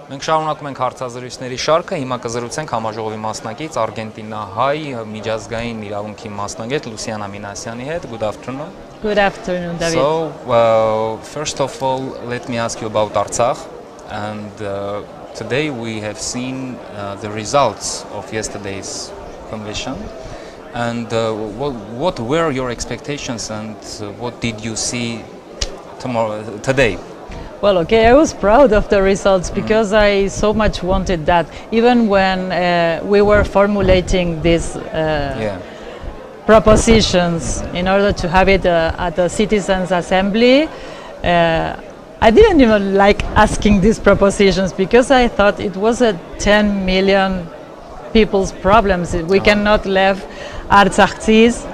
Մենք շարունակում ենք հարցազրույցների շարքը, հիմա կզրուցենք համաժողովի մասնակից Արգենտինահայ միջազգային իրավունքի մասնագետ Լուսիանա Մինասյանի հետ. Good afternoon. Good afternoon, David. So, first of all, let me ask you about Artsakh. And today we have seen the results of yesterday's convention. And what were your expectations and what did you see today? Well, okay, I was proud of the results because I so much wanted that. Even when we were formulating these propositions in order to have it at the Citizens' Assembly, I didn't even like asking these propositions because I thought it was a 10 million people's problems. We cannot leave Artsakhi's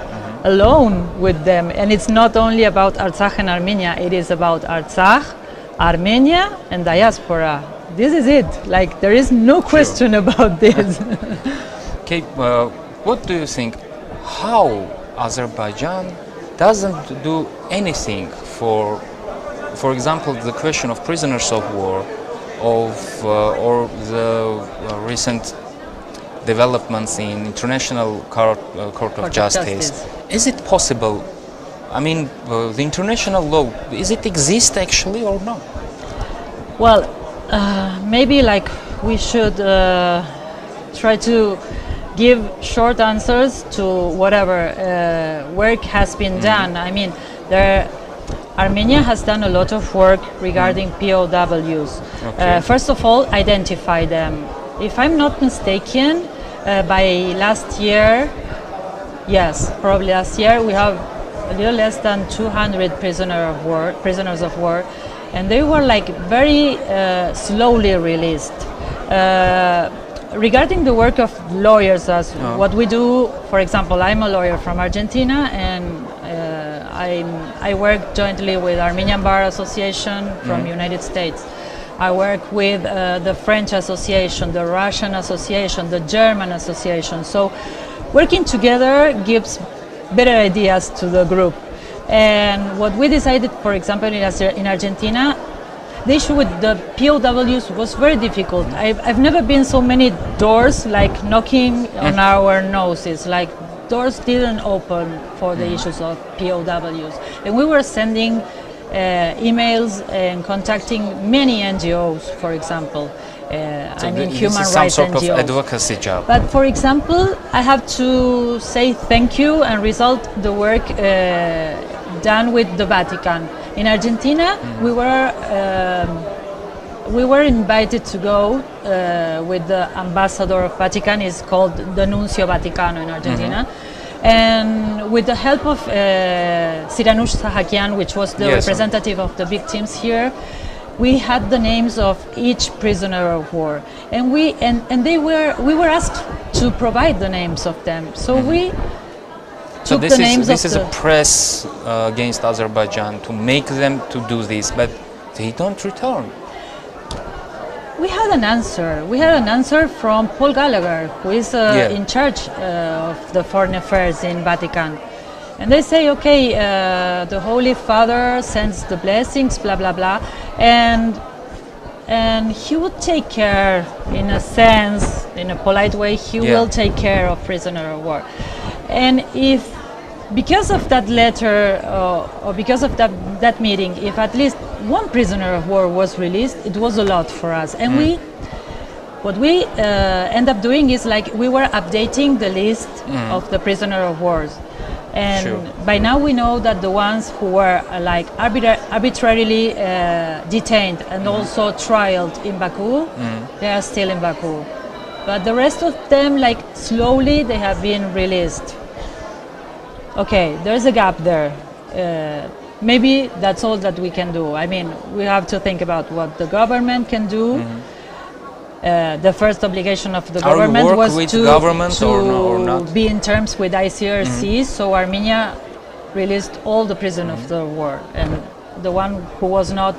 alone with them. And it's not only about Artsakh and Armenia, it is about Artsakh, Armenia and diaspora. This is it. Like, there is no question about this. Okay, what do you think? How Azerbaijan doesn't do anything for example, the question of prisoners of war, or the recent developments in International Court of Justice. Is it possible? I mean, the international law, is it exist actually or not? Well, maybe like we should try to give short answers to whatever work has been done. I mean, Armenia has done a lot of work regarding POWs. Okay. First of all, identify them. If I'm not mistaken, by last year, yes, probably last year, we have a little less than 200 prisoners of war, and they were like very slowly released. Regarding the work of lawyers, what we do, for example, I'm a lawyer from Argentina, and I work jointly with Armenian Bar Association from United States. I work with the French Association, the Russian Association, the German Association. So working together gives better ideas to the group. And what we decided, for example, in Argentina, the issue with the POWs was very difficult. I've never been so many doors like knocking on our noses, like doors didn't open for the issues of POWs. And we were sending emails and contacting many NGOs, for example. So I mean, this human is rights some sort NGOs. of advocacy job. But for example, I have to say thank you and result the work done with the Vatican. In Argentina, we were invited to go with the ambassador of Vatican. Is called the Nuncio Vaticano in Argentina. And with the help of Siranush Sahakian, which was the representative of the victims here, we had the names of each prisoner of war, and we were asked to provide the names of them. So we took the names this is a press against Azerbaijan to make them to do this, but they don't return. We had an answer. We had an answer from Paul Gallagher, who is in charge of the foreign affairs in Vatican. And they say, okay, the Holy Father sends the blessings, blah, blah, blah. And he would take care, in a sense, in a polite way, he will take care of prisoner of war. And if, because of that letter, or because of that meeting, if at least one prisoner of war was released, it was a lot for us. And what we end up doing is like we were updating the list of the prisoner of wars. And by now we know that the ones who were like arbitrarily detained and also trialed in Baku, they are still in Baku. But the rest of them, like slowly, they have been released. Okay, there's a gap there. Maybe that's all that we can do. I mean, we have to think about what the government can do. The first obligation of the government was to be in terms with ICRC, so Armenia released all the prisoners of the war, and the one who was not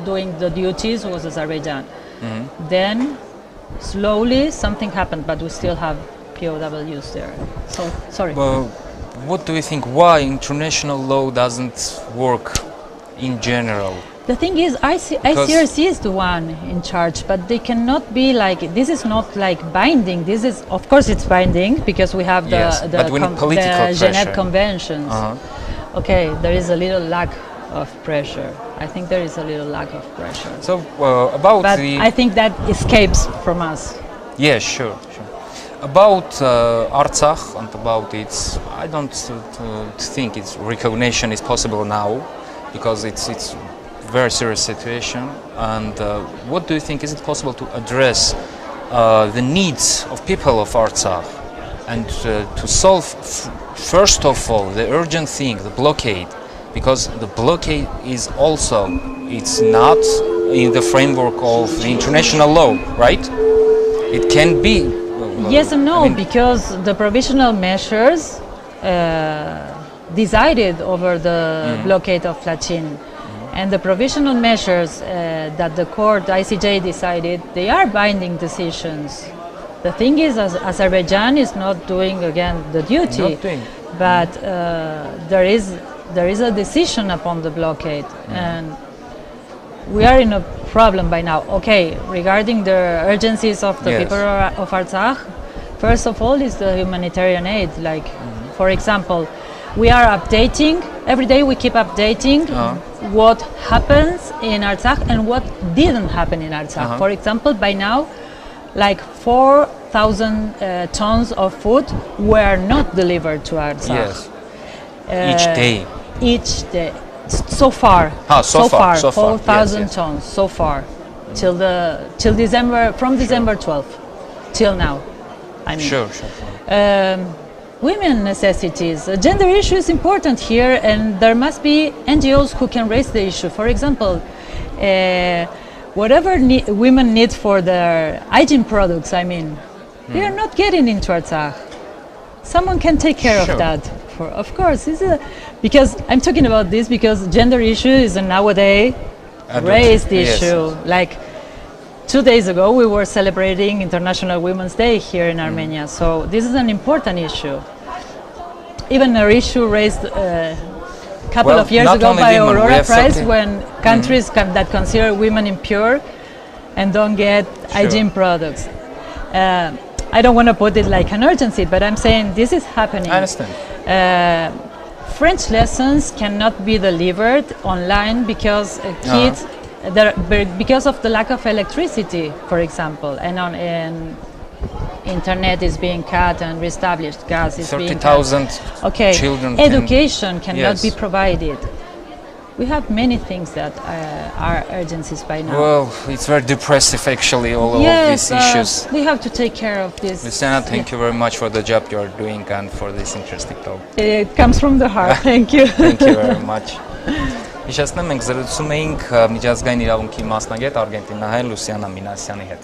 doing the duties was Azerbaijan. Then, slowly, something happened, but we still have POWs there. So, sorry. What do you think? Why international law doesn't work in general? The thing is, ICRC is the one in charge, but they cannot be like, this is not like binding. This is, of course it's binding because we have the Geneva Conventions. Okay, there is a little lack of pressure. I think there is a little lack of pressure. So about but I think that escapes from us. Yeah, sure. About Artsakh and about its, I don't think its recognition is possible now, because it's very serious situation. And what do you think, is it possible to address the needs of people of Artsakh and to solve first of all the urgent thing, the blockade, because the blockade is also, it's not in the framework of the international law, right? It can be. Yes and no, because the provisional measures decided over the blockade of Lachin. And the provisional measures that the court, ICJ, decided, they are binding decisions. The thing is, Azerbaijan is not doing, again, the duty, but there is a decision upon the blockade, and we are in a problem by now. Okay, regarding the urgencies of the people of Artsakh, first of all is the humanitarian aid. Like, for example, we are updating, every day we keep updating what happens in Artsakh and what didn't happen in Artsakh. For example, by now, like 4,000 tons of food were not delivered to Artsakh. Yes. Each day. So far. So far. 4,000 tons so far. Till December, from December 12th till now. I mean. Sure. Women necessities. Gender issue is important here, and there must be NGOs who can raise the issue. For example, whatever women need for their hygiene products, I mean, they are not getting into Artsakh. Someone can take care of that. Of course, because I'm talking about this because gender issue is a nowadays raised issue. Like 2 days ago, we were celebrating International Women's Day here in Armenia. So this is an important issue. Even an issue raised a couple of years ago by Aurora Prize, when countries that consider women impure and don't get hygiene products. I don't want to put it like an urgency, but I'm saying this is happening. I understand. French lessons cannot be delivered online because kids, because of the lack of electricity, for example, and internet is being cut and reestablished, gas is being cut. 30,000 children. Education cannot be provided. We have many things that are urgencies by now. Well, it's very depressive actually, all of these issues. We have to take care of this. Luciana, thank you very much for the job you're doing and for this interesting talk. It comes from the heart. Thank you. Thank you very much. Հիշեցնեմ, մենք զրուցում էինք միջազգային իրավունքի մասնագետ արգենտինահայ Լուսիանա Մինասյանի հետ։